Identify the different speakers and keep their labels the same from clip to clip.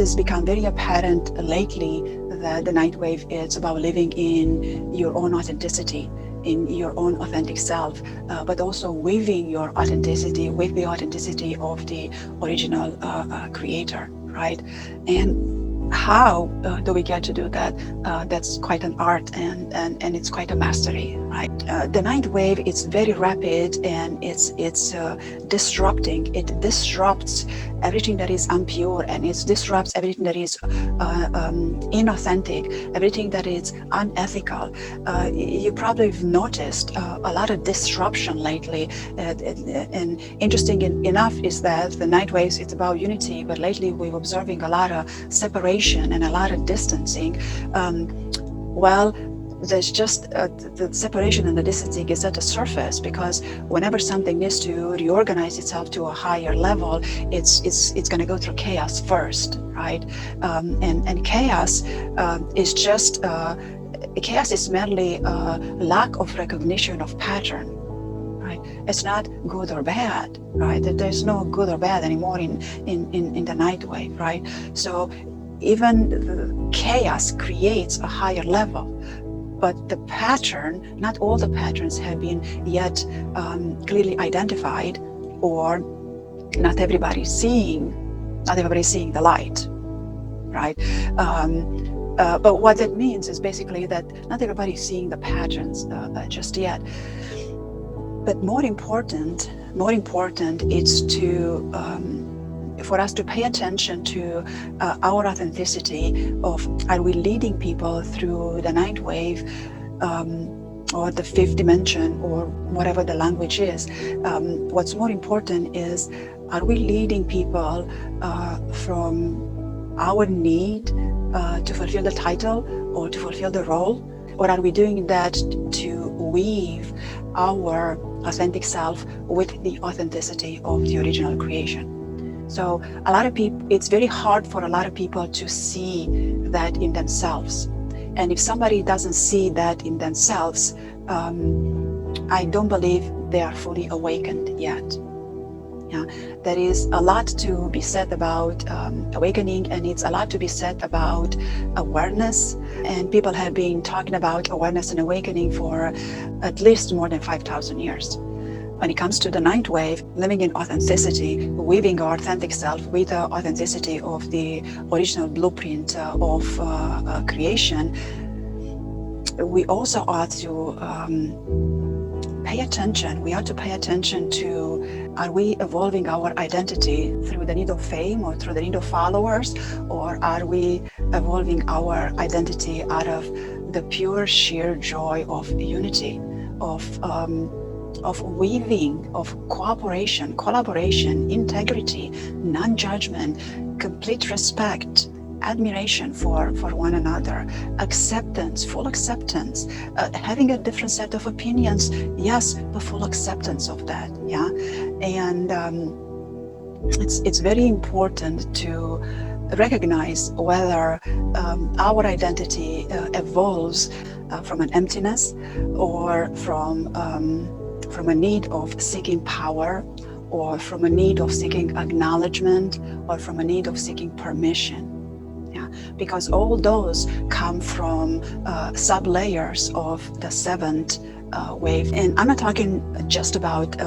Speaker 1: has become very apparent lately that the night wave is about living in your own authenticity, in your own authentic self, but also weaving your authenticity with the authenticity of the original creator, right? And how do we get to do that? That's quite an art, and it's quite a mastery, right? The night wave is very rapid, and it's disrupting. It disrupts everything that is impure, and it disrupts everything that is inauthentic, everything that is unethical. You probably have noticed a lot of disruption lately, and interesting enough is that the night waves, it's about unity, but lately we're observing a lot of separation and a lot of distancing. Well, there's just the separation and the distancing is at the surface, because whenever something needs to reorganize itself to a higher level, it's going to go through chaos first, right? And chaos is just chaos is merely a lack of recognition of pattern, right? It's not good or bad, right? There's no good or bad anymore in the night wave, right? So even the chaos creates a higher level, but the pattern, not all the patterns have been yet clearly identified, or not everybody's seeing the light, right? But what that means is basically that not everybody's seeing the patterns just yet. But more important, it's for us to pay attention to our authenticity of, are we leading people through the night wave or the fifth dimension, or whatever the language is? What's more important is, are we leading people from our need to fulfill the title or to fulfill the role? Or are we doing that to weave our authentic self with the authenticity of the original creation? So a lot of people, it's very hard for a lot of people to see that in themselves. And if somebody doesn't see that in themselves, I don't believe they are fully awakened yet. Yeah, there is a lot to be said about awakening, and it's a lot to be said about awareness. And people have been talking about awareness and awakening for at least more than 5,000 years. When it comes to the night wave, living in authenticity, weaving our authentic self with the authenticity of the original blueprint of creation, we also ought to pay attention. We ought to pay attention to, are we evolving our identity through the need of fame or through the need of followers, or are we evolving our identity out of the pure sheer joy of unity, of weaving, of cooperation, collaboration, integrity, non-judgment, complete respect, admiration for one another, acceptance, full acceptance, having a different set of opinions, yes, but full acceptance of that, yeah? And it's very important to recognize whether our identity evolves from an emptiness, or from a need of seeking power, or from a need of seeking acknowledgement, or from a need of seeking permission. Yeah, because all those come from sub-layers of the seventh wave. And I'm not talking just about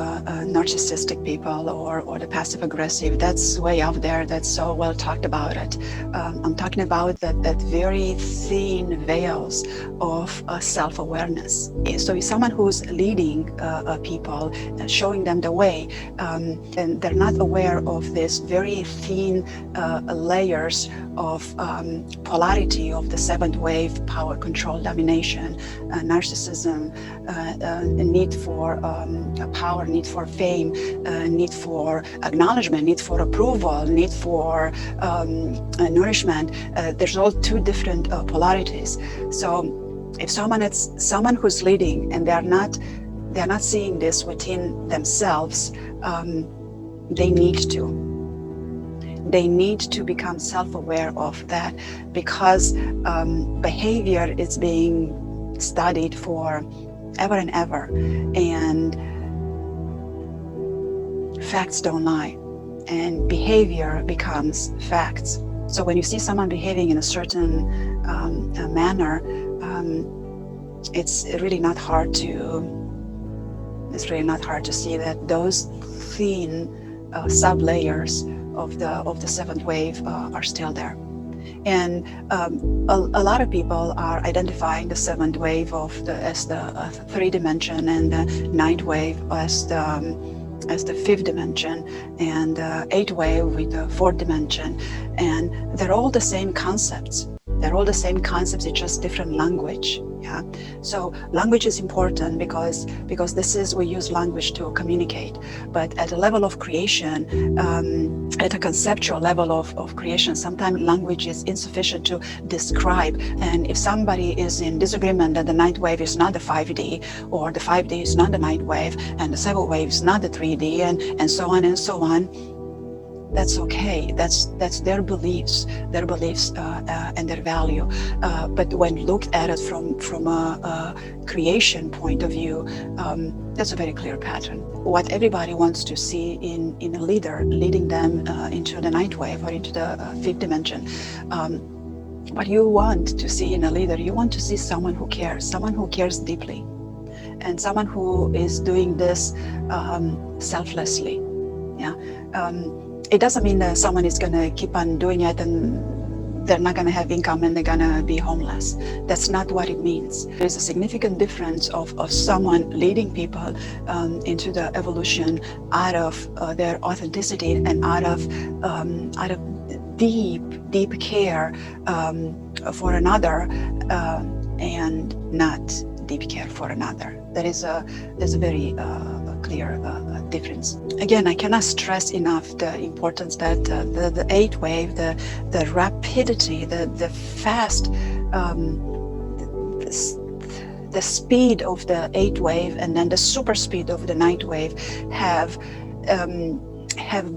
Speaker 1: narcissistic people or the passive aggressive. That's way out there. That's so well talked about it. I'm talking about that very thin veils of self-awareness. So if someone who's leading people, showing them the way, and they're not aware of this very thin layers of polarity of the seventh wave: power, control, domination, narcissism, need for power, need for fame, need for acknowledgement, need for approval, need for nourishment. There's all two different polarities. So if someone who's leading and they're not seeing this within themselves, they need to become self-aware of that, because behavior is being studied for ever and ever, and facts don't lie, and behavior becomes facts. So when you see someone behaving in a certain manner, it's really not hard to see that those thin sub-layers of the seventh wave are still there. And a lot of people are identifying the seventh wave as the three dimension, and the ninth wave as the fifth dimension, and eighth wave with the fourth dimension. And they're all the same concepts. It's just different language. Yeah. So language is important because we use language to communicate. But at the level of creation, at a conceptual level of creation, sometimes language is insufficient to describe. And if somebody is in disagreement that the ninth wave is not the 5D, or the 5D is not the ninth wave, and the seventh wave is not the 3D, and so on and so on, that's okay. That's their beliefs and their value. But when looked at it from a creation point of view, that's a very clear pattern. What everybody wants to see in a leader, leading them into the ninth wave or into the fifth dimension. What you want to see in a leader, you want to see someone who cares deeply, and someone who is doing this selflessly. Yeah. It doesn't mean that someone is going to keep on doing it and they're not going to have income and they're going to be homeless. That's not what it means. There's a significant difference of someone leading people into the evolution out of their authenticity and out of deep care for another, and not deep care for another. There's a very clear difference. Again, I cannot stress enough the importance that the eighth wave, the rapidity, the fast, the speed of the eighth wave, and then the super speed of the ninth wave have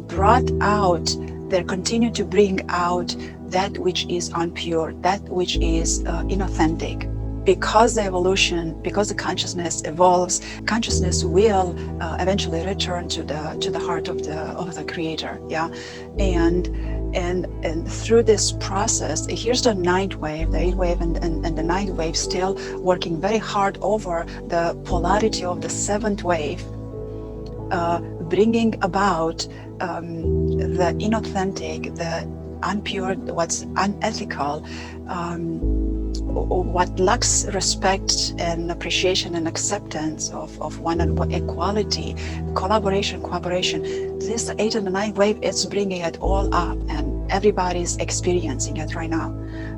Speaker 1: brought out, they continue to bring out that which is unpure, that which is inauthentic. Because the evolution, because the consciousness evolves, consciousness will eventually return to the heart of the creator. Yeah, and through this process, here's the ninth wave, the eighth wave, and the ninth wave still working very hard over the polarity of the seventh wave, bringing about the inauthentic, the unpure, what's unethical, what lacks respect and appreciation and acceptance of one another, equality, collaboration, cooperation. This 8th and the 9th wave, it's bringing it all up, and everybody's experiencing it right now.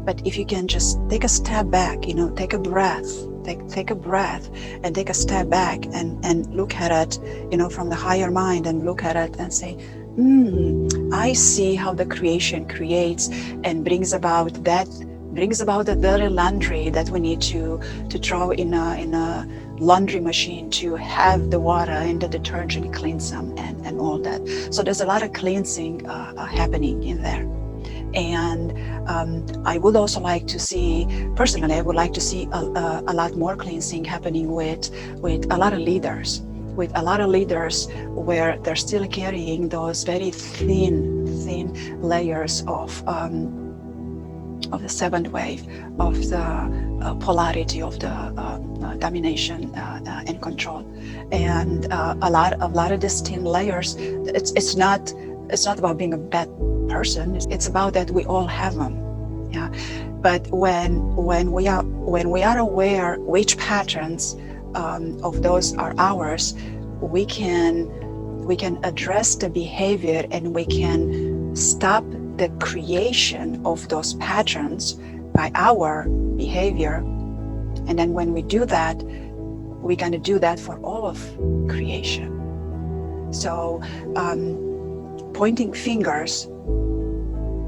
Speaker 1: But if you can just take a step back, take a breath, take a breath and take a step back and look at it, from the higher mind, and look at it and say, I see how the creation creates and brings about the dirty laundry that we need to throw in a laundry machine to have the water and the detergent cleanse them and all that. So there's a lot of cleansing happening in there. And I would also like to see, personally, I would like to see a lot more cleansing happening with a lot of leaders. With a lot of leaders where they're still carrying those very thin layers of the seventh wave, of the polarity of the domination and control, and a lot of these thin layers. It's not about being a bad person. It's about that we all have them. Yeah, but when we are aware which patterns of those are ours, we can address the behavior, and we can stop the creation of those patterns by our behavior. And then when we do that, we're going to do that for all of creation. So pointing fingers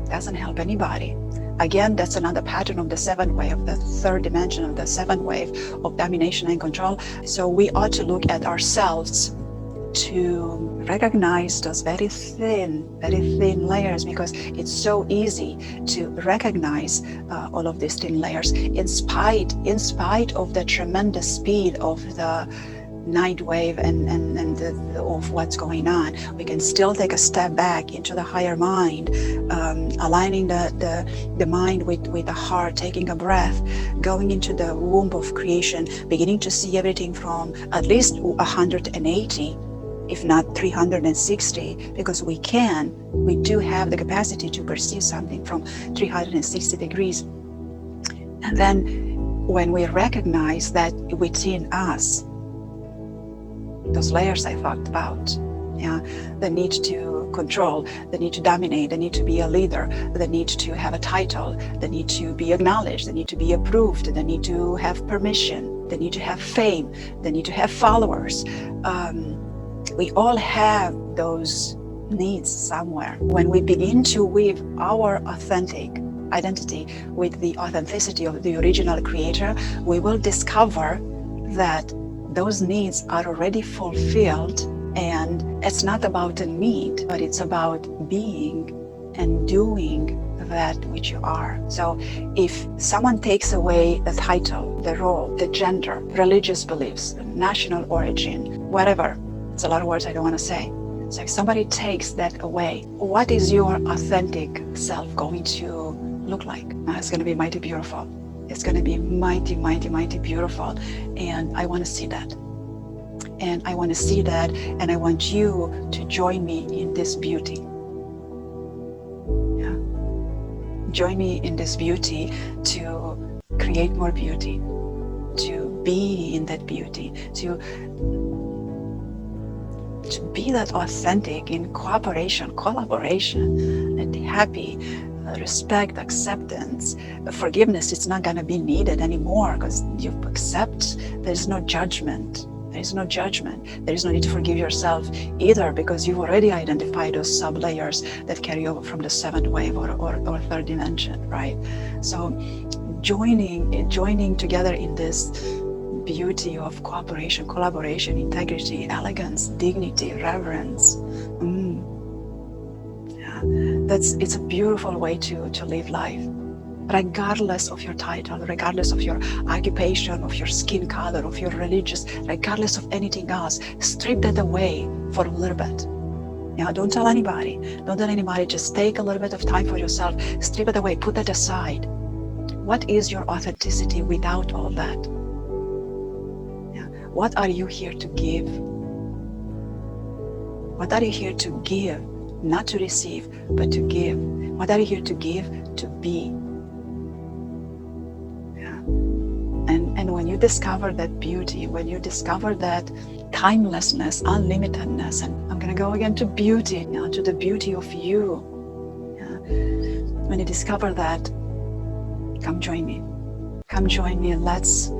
Speaker 1: doesn't help anybody. Again, that's another pattern of the seventh wave, the third dimension of the seventh wave of domination and control. So we ought to look at ourselves to recognize those very thin layers, because it's so easy to recognize all of these thin layers in spite of the tremendous speed of the night wave of what's going on. We can still take a step back into the higher mind, aligning the mind with the heart, taking a breath, going into the womb of creation, beginning to see everything from at least 180, if not 360, because we do have the capacity to perceive something from 360 degrees. And then when we recognize that within us, those layers I talked about, the need to control, the need to dominate, the need to be a leader, the need to have a title, the need to be acknowledged, the need to be approved, the need to have permission, the need to have fame, the need to have followers. We all have those needs somewhere. When we begin to weave our authentic identity with the authenticity of the original creator, we will discover that those needs are already fulfilled, and it's not about a need, but it's about being and doing that which you are. So if someone takes away the title, the role, the gender, religious beliefs, national origin, whatever, it's a lot of words I don't want to say. So if somebody takes that away, what is your authentic self going to look like? It's going to be mighty beautiful. It's going to be mighty, mighty, mighty beautiful. And I want to see that. And I want to see that. And I want you to join me in this beauty. Yeah. Join me in this beauty to create more beauty, to be in that beauty, to be that authentic in cooperation, collaboration, and happy, respect, acceptance, forgiveness. It's not going to be needed anymore because you accept. There's no judgment. There is no judgment. There is no need to forgive yourself either, because you've already identified those sub-layers that carry over from the seventh wave or third dimension, right? So joining together in this beauty of cooperation, collaboration, integrity, elegance, dignity, reverence. It's a beautiful way to live life, regardless of your title, regardless of your occupation, of your skin color, of your religious, regardless of anything else. Strip that away for a little bit. Don't tell anybody. Don't tell anybody. Just take a little bit of time for yourself. Strip it away. Put that aside. What is your authenticity without all that? What are you here to give? What are you here to give? Not to receive, but to give. What are you here to give? To be. And when you discover that beauty, when you discover that timelessness, unlimitedness, and I'm going to go again to beauty, to the beauty of you. When you discover that, come join me. Come join me, and let's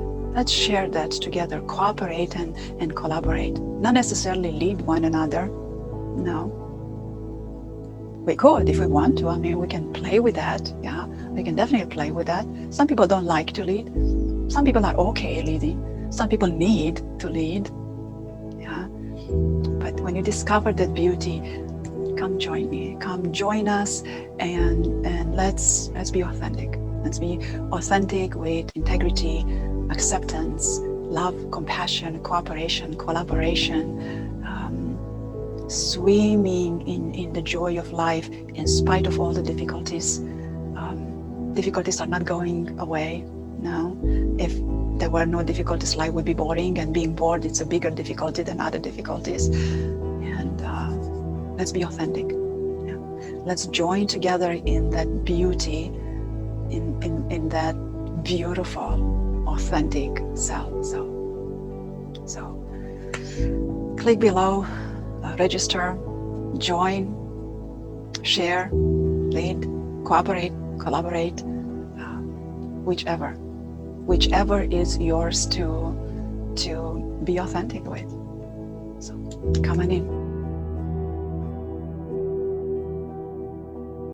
Speaker 1: share that together. Cooperate and collaborate. Not necessarily lead one another. No. We could if we want to. I mean, we can play with that. We can definitely play with that. Some people don't like to lead. Some people are okay leading. Some people need to lead. But when you discover that beauty, come join me. Come join us, and let's be authentic. Let's be authentic with integrity, acceptance, love, compassion, cooperation, collaboration, swimming in the joy of life in spite of all the difficulties. Difficulties are not going away. No. If there were no difficulties, life would be boring, and being bored, it's a bigger difficulty than other difficulties. And let's be authentic. Let's join together in that beauty, in that beautiful, authentic self. So click below, register, join, share, lead, cooperate, collaborate, whichever is yours to be authentic with. So come on in.